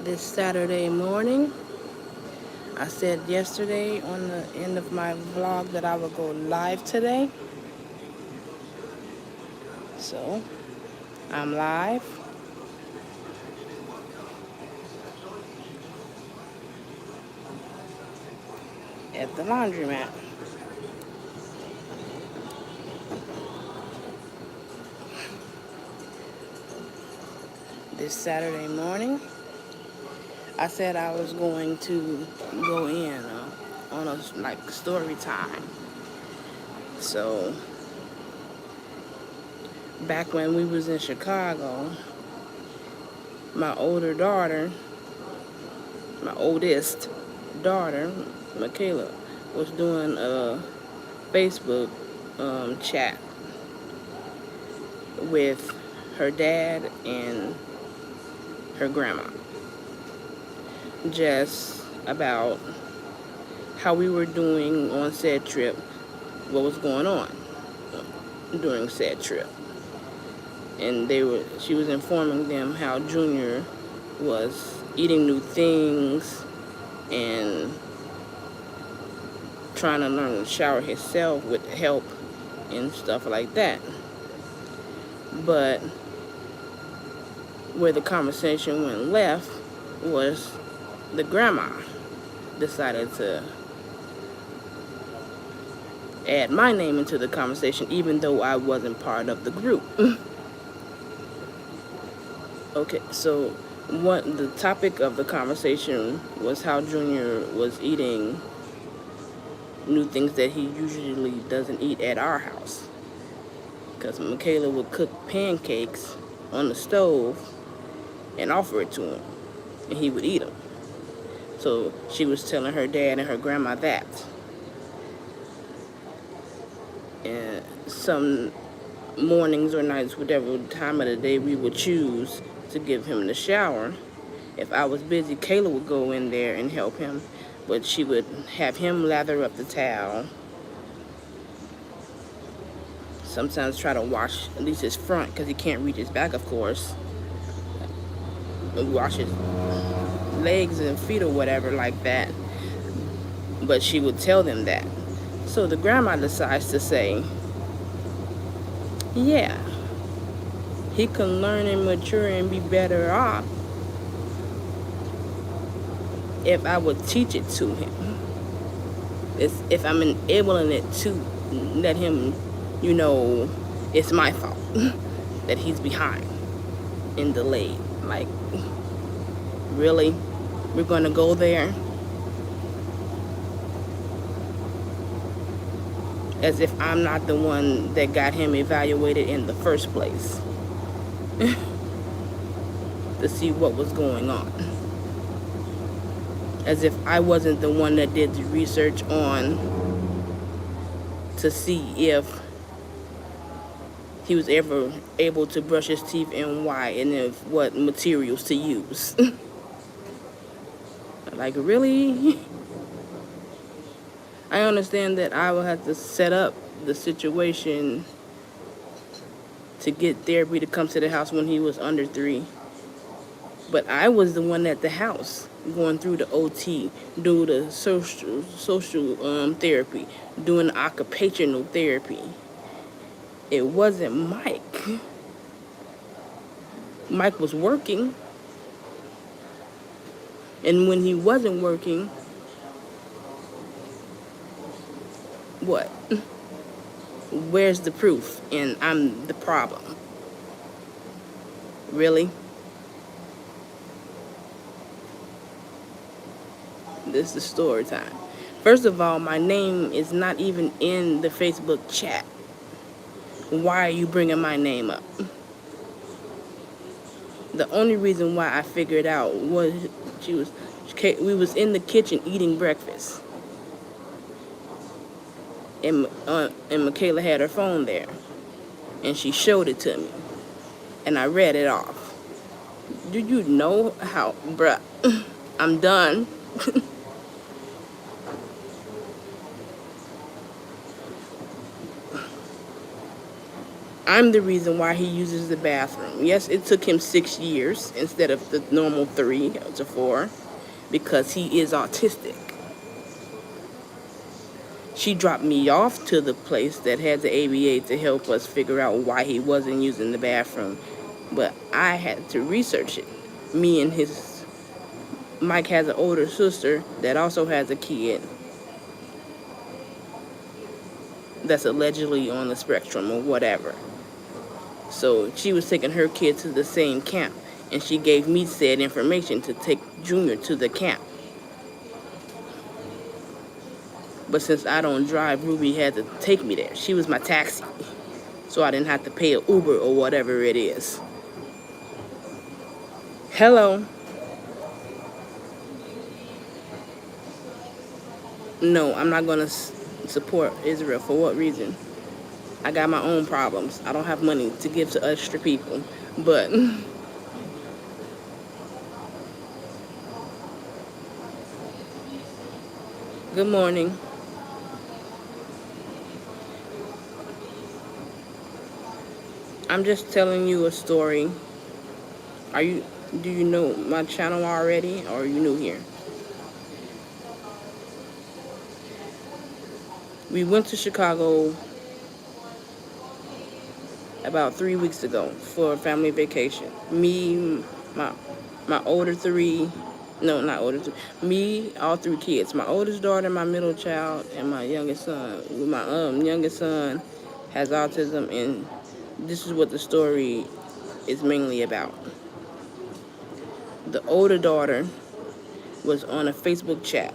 this Saturday morning. I said yesterday on the end of my vlog that I would go live today. So, I'm live. At the laundromat. This Saturday morning. I said I was going to go in on a story time. So, back when we was in Chicago, my oldest daughter, Michaela, was doing a Facebook chat with her dad and her grandma, just about how we were doing on said trip, what was going on during said trip. And she was informing them how Junior was eating new things and trying to learn to shower himself with help and stuff like that. But where the conversation went left was the grandma decided to add my name into the conversation, even though I wasn't part of the group. Okay, so the topic of the conversation was how Junior was eating new things that he usually doesn't eat at our house. Because Michaela would cook pancakes on the stove and offer it to him, and he would eat them. So she was telling her dad and her grandma that. And some mornings or nights, whatever time of the day we would choose to give him the shower, if I was busy, Kayla would go in there and help him, but she would have him lather up the towel, sometimes try to wash at least his front, because he can't reach his back, of course, wash his legs and feet or whatever like that, but she would tell them that. So the grandma decides to say, yeah, he can learn and mature and be better off if I would teach it to him. If I'm enabling it to let him, it's my fault that he's behind and delayed. Like, really? We're going to go there? As if I'm not the one that got him evaluated in the first place to see what was going on. As if I wasn't the one that did the research on to see if he was ever able to brush his teeth and why, and if what materials to use. Like, really? I understand that I will have to set up the situation to get therapy to come to the house when he was under 3. But I was the one at the house going through the OT, doing the social therapy, doing the occupational therapy. It wasn't Mike. Mike was working. And when he wasn't working, what? Where's the proof? And I'm the problem. Really? This is story time. First of all, my name is not even in the Facebook chat. Why are you bringing my name up? The only reason why I figured out was we was in the kitchen eating breakfast. And Michaela had her phone there. And she showed it to me. And I read it off. Do you know how, bruh, I'm done. I'm the reason why he uses the bathroom. Yes, it took him 6 years instead of the normal 3 to 4 because he is autistic. She dropped me off to the place that had the ABA to help us figure out why he wasn't using the bathroom. But I had to research it. Me and Mike has an older sister that also has a kid that's allegedly on the spectrum or whatever. So she was taking her kid to the same camp, and she gave me said information to take Junior to the camp. But since I don't drive, Ruby had to take me there. She was my taxi, so I didn't have to pay an Uber or whatever it is. Hello. No, I'm not going to support Israel. For what reason? I got my own problems. I don't have money to give to extra people. But good morning. I'm just telling you a story. Do you know my channel already, or are you new here? We went to Chicago about 3 weeks ago for a family vacation. Me, my older 3, no, not older 3. Me, all 3 kids. My oldest daughter, my middle child, and my youngest son. My youngest son has autism, and this is what the story is mainly about. The older daughter was on a Facebook chat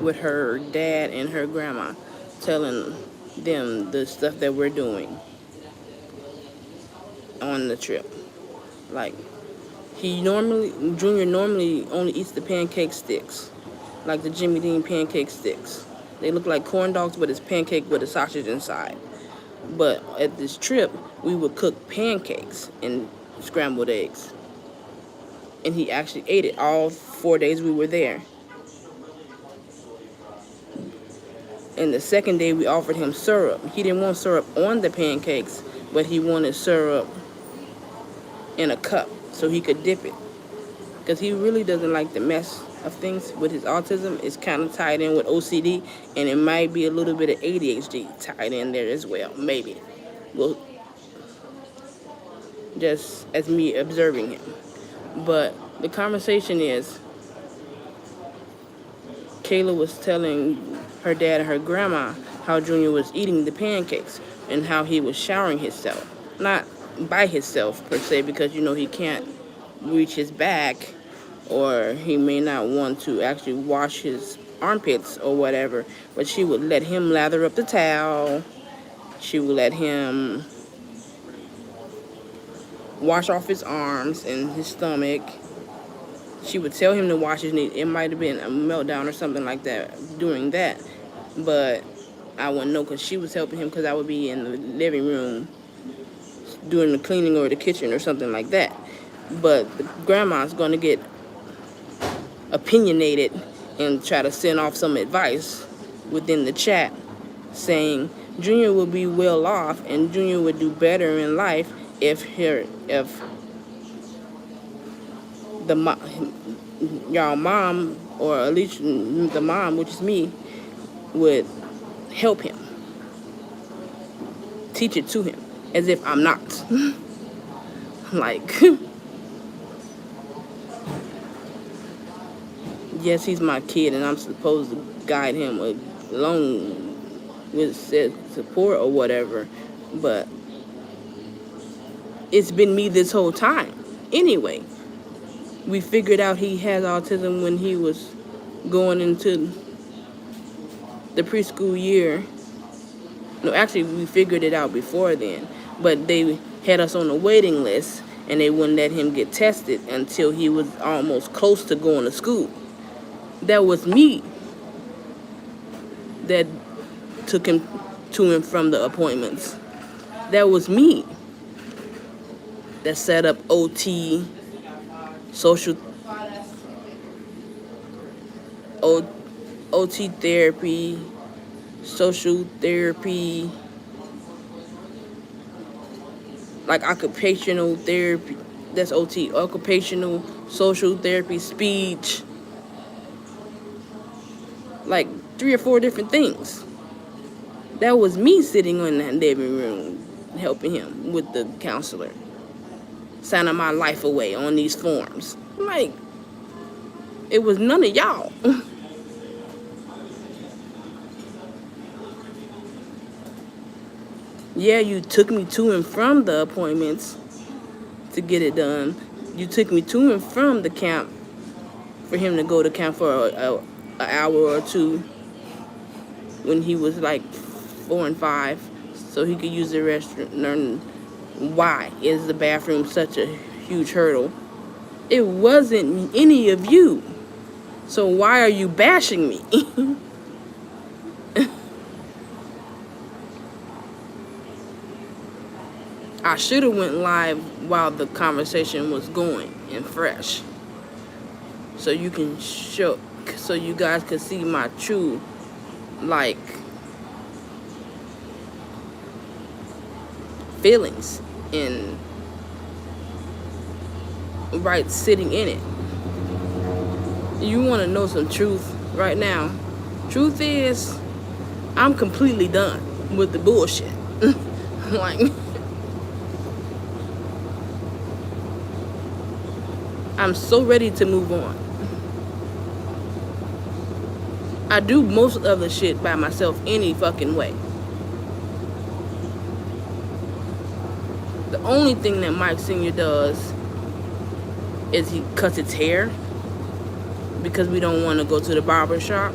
with her dad and her grandma, telling them the stuff that we're doing on the trip. Like, Junior normally only eats the pancake sticks, like the Jimmy Dean pancake sticks. They look like corn dogs, but it's pancake with a sausage inside. But at this trip, we would cook pancakes and scrambled eggs. And he actually ate it all 4 days we were there. And the second day, we offered him syrup. He didn't want syrup on the pancakes, but he wanted syrup in a cup so he could dip it. Because he really doesn't like the mess of things with his autism. It's kind of tied in with OCD, and it might be a little bit of ADHD tied in there as well, maybe. Well, just as me observing him. But the conversation is, Kayla was telling her dad and her grandma how Junior was eating the pancakes and how he was showering himself. Not by himself, per se, because, he can't reach his back, or he may not want to actually wash his armpits or whatever, but she would let him lather up the towel. She would let him wash off his arms and his stomach. She would tell him to wash his knees. It might have been a meltdown or something like that doing that, but I wouldn't know because she was helping him, because I would be in the living room doing the cleaning or the kitchen or something like that. But the grandma's going to get opinionated and try to send off some advice within the chat saying Junior will be well off and Junior would do better in life if y'all mom, or at least the mom, which is me, would help him, teach it to him, as if I'm not. Like, yes, he's my kid, and I'm supposed to guide him along with said support or whatever, but it's been me this whole time. Anyway, we figured out he has autism when he was going into the preschool year. No, actually, we figured it out before then, but they had us on a waiting list, and they wouldn't let him get tested until he was almost close to going to school. That was me that took him to and from the appointments. That was me that set up OT, OT therapy, social therapy, like occupational therapy, that's OT, occupational social therapy, speech, like 3 or 4 different things. That was me sitting in that living room helping him with the counselor, signing my life away on these forms. Like, it was none of y'all. Yeah, you took me to and from the appointments to get it done. You took me to and from the camp for him to go to camp for an hour or two when he was like 4 and 5, so he could use the restroom. Learn why is the bathroom such a huge hurdle. It wasn't any of you, so why are you bashing me? I should have went live while the conversation was going and fresh, so you can show, so you guys could see my true, like, feelings and right sitting in it. You want to know some truth right now? Truth is, I'm completely done with the bullshit. Like, I'm so ready to move on. I do most of the shit by myself any fucking way. The only thing that Mike Sr. does is he cuts his hair because we don't want to go to the barber shop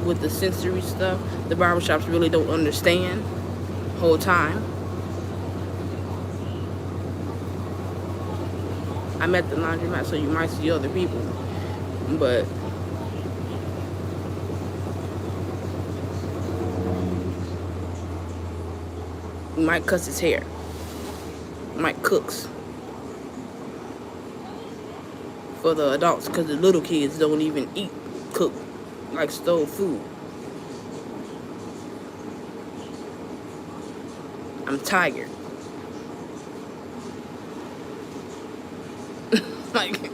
with the sensory stuff. The barbershops really don't understand the whole time. I'm at the laundromat, so you might see other people, but Mike cuts his hair. Mike cooks for the adults because the little kids don't even cook, like stove food. I'm tired. Like,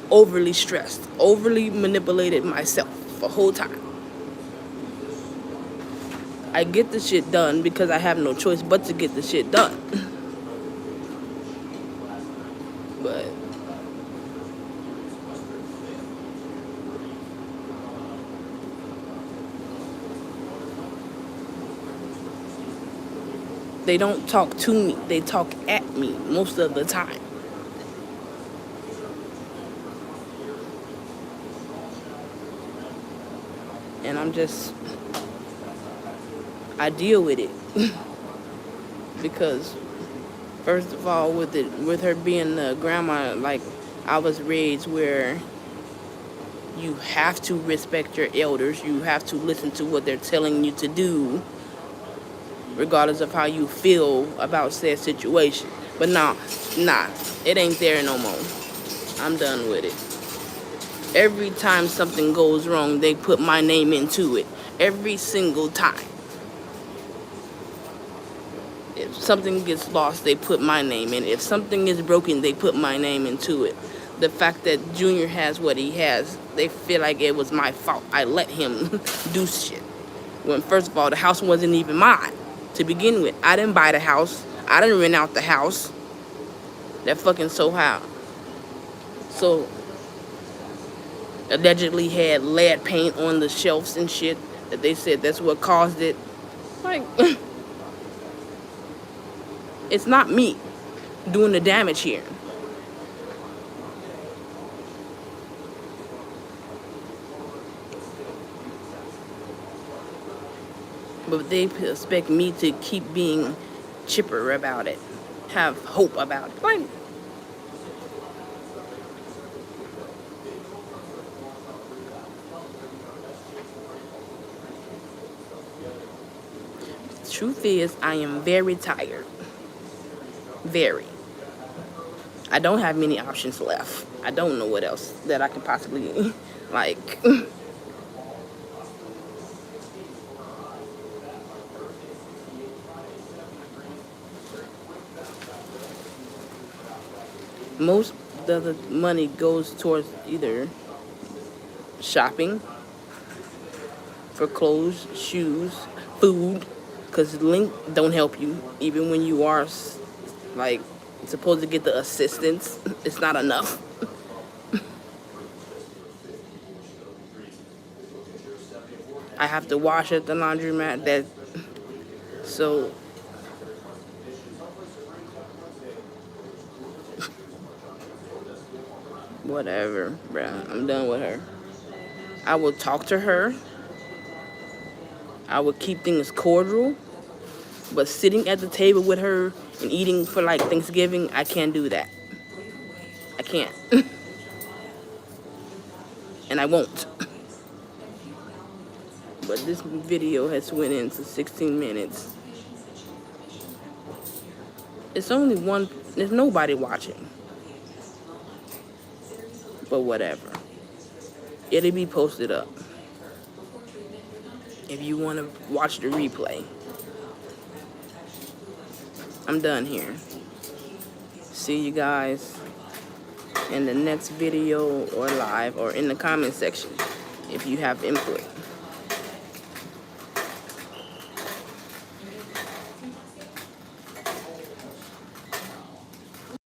overly stressed, overly manipulated myself the whole time. I get the shit done because I have no choice but to get the shit done. But they don't talk to me, they talk at me most of the time. And I deal with it. Because first of all, with her being the grandma, like, I was raised where you have to respect your elders, you have to listen to what they're telling you to do, regardless of how you feel about said situation. But nah, it ain't there no more. I'm done with it. Every time something goes wrong, they put my name into it. Every single time. If something gets lost, they put my name in it. If something is broken, they put my name into it. The fact that Junior has what he has, they feel like it was my fault. I let him do shit. When, first of all, the house wasn't even mine to begin with. I didn't buy the house. I didn't rent out the house. That fucking so allegedly had lead paint on the shelves and shit that they said that's what caused it. Like, it's not me doing the damage here. But they expect me to keep being chipper about it, have hope about it. Like, truth is, I am very tired. Very. I don't have many options left. I don't know what else that I can possibly, like. Most of the money goes towards either shopping for clothes, shoes, food, because link don't help you even when you are like supposed to get the assistance. It's not enough. I have to wash at the laundromat. So whatever, bruh. I'm done with her. I will talk to her. I would keep things cordial. But sitting at the table with her and eating for like Thanksgiving, I can't do that. I can't. And I won't. But this video has went into 16 minutes. It's only one, there's nobody watching. But whatever. It'll be posted up if you want to watch the replay. I'm done here. See you guys in the next video or live or in the comment section if you have input.